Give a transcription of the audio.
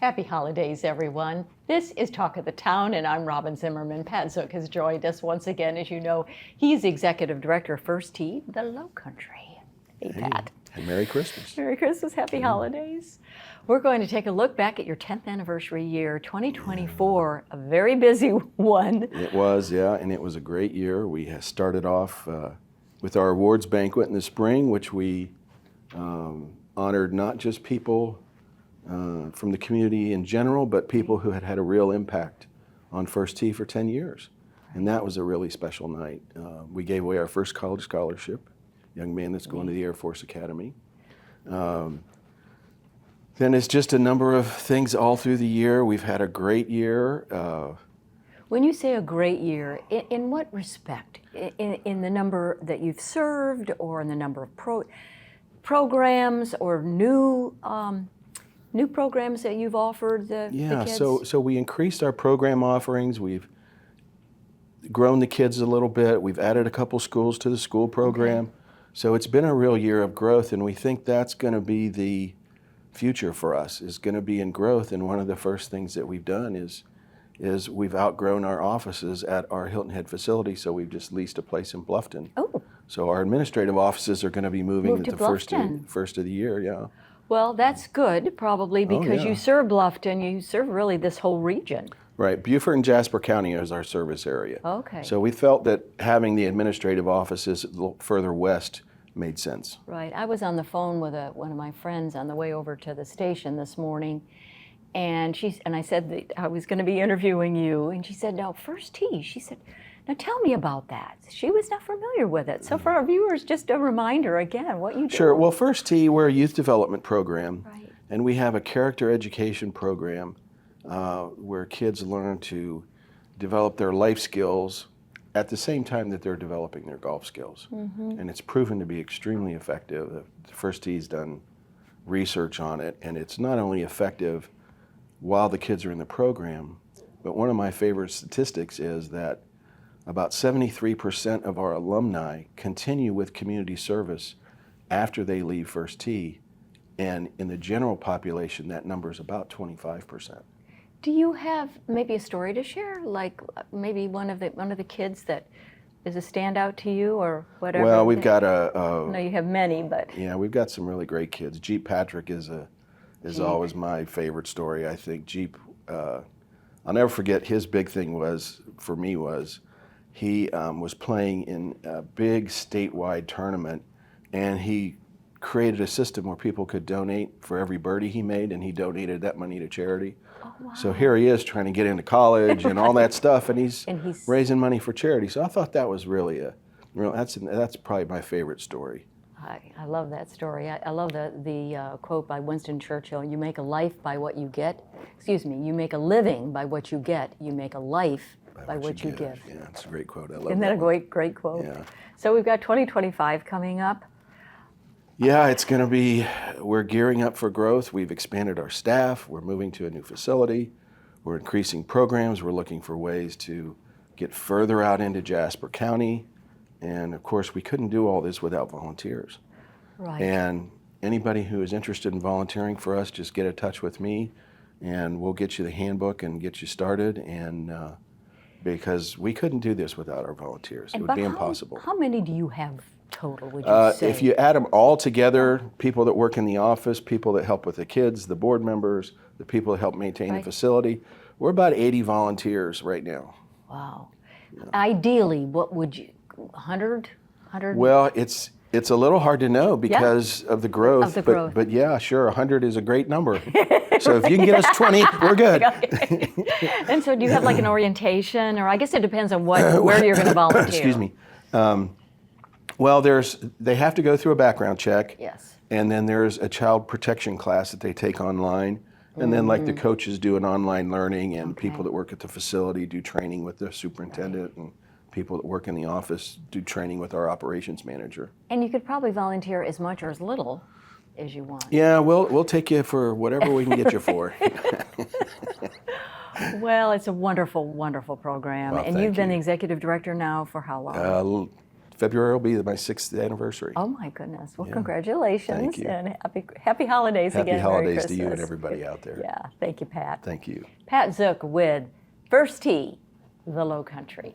Happy holidays, everyone. This is Talk of the Town, and I'm Robyn Zimmerman. PZuk has joined us once again. As you know, he's the Executive Director of First Tee, the Lowcountry. Hey, Pat. And Merry Christmas. Merry Christmas, Happy Holidays. We're going to take a look back at your 10th anniversary year, 2024, a very busy one. It was, yeah, and it was a great year. We started off with our awards banquet in the spring, which we honored not just people from the community in general, but people who had had a real impact on First Tee for 10 years. And that was a really special night. We gave away our first college scholarship, young man that's going to the Air Force Academy. Then it's just a number of things all through the year. We've had a great year. When you say a great year, in what respect? In the number that you've served, or in the number of programs, or new programs that you've offered the kids? So we increased our program offerings. We've grown the kids a little bit. We've added a couple schools to the school program. Okay. So it's been a real year of growth, and we think that's going to be the future for us, is going to be in growth. And one of the first things that we've done is we've outgrown our offices at our Hilton Head facility, so we've just leased a place in Bluffton. Oh. So our administrative offices are going to be moving at the first of the year, yeah. Well, that's good, probably, because you serve Bluffton, you serve really this whole region. Right, Beaufort and Jasper County is our service area. Okay. So we felt that having the administrative offices a little further west made sense. Right, I was on the phone with one of my friends on the way over to the station this morning, and I said that I was going to be interviewing you, and she said, "No, First Tee." She said, "Now tell me about that." She was not familiar with it. So for our viewers, just a reminder again, what you do. Sure. Well, First Tee, we're a youth development program, right, and we have a character education program where kids learn to develop their life skills at the same time that they're developing their golf skills. Mm-hmm. And it's proven to be extremely effective. The First Tee's done research on it, and it's not only effective while the kids are in the program, but one of my favorite statistics is that about 73% of our alumni continue with community service after they leave First Tee, and in the general population, that number is about 25%. Do you have maybe a story to share, like maybe one of the kids that is a standout to you, or whatever? Well, we've got I know you have many, but yeah, we've got some really great kids. Jeep Patrick is always my favorite story. I think Jeep. I'll never forget, his big thing was he was playing in a big statewide tournament, and he created a system where people could donate for every birdie he made, and he donated that money to charity. Oh, wow. So here he is trying to get into college and all that stuff, and he's raising money for charity. So I thought that was really that's probably my favorite story. I love that story. I love the quote by Winston Churchill: "You make a life by what you get. You make a living by what you get. You make a life by what you give." Yeah, it's a great quote. I love Isn't that a great quote? Yeah. So we've got 2025 coming up. Yeah, it's going to be, we're gearing up for growth. We've expanded our staff. We're moving to a new facility. We're increasing programs. We're looking for ways to get further out into Jasper County. And of course, we couldn't do all this without volunteers. Right. And anybody who is interested in volunteering for us, just get in touch with me, and we'll get you the handbook and get you started. And because we couldn't do this without our volunteers. It would be impossible. How many do you have total, would you say? If you add them all together, people that work in the office, people that help with the kids, the board members, the people that help maintain the facility, we're about 80 volunteers right now. Wow. Yeah. Ideally, what would you, 100? Well, it's a little hard to know because of the growth. But yeah, sure, 100 is a great number. So if you can get us 20, we're good. Okay. And so do you have like an orientation, or I guess it depends on where you're going to volunteer? Excuse me. Well, they have to go through a background check. Yes. And then there's a child protection class that they take online. And then like the coaches do an online learning, and people that work at the facility do training with the superintendent, and people that work in the office do training with our operations manager. And you could probably volunteer as much or as little as you want. Yeah, we'll take you for whatever we can get you for. Well, it's a wonderful, wonderful program. Well, and you've been the executive director now for how long? February will be my 6th anniversary. Oh my goodness. Well, congratulations. Thank you. And happy holidays again. Happy Merry holidays to you and Christmas. everybody out there. Yeah. Thank you, Pat. Thank you. PZuk with First Tee, the Lowcountry.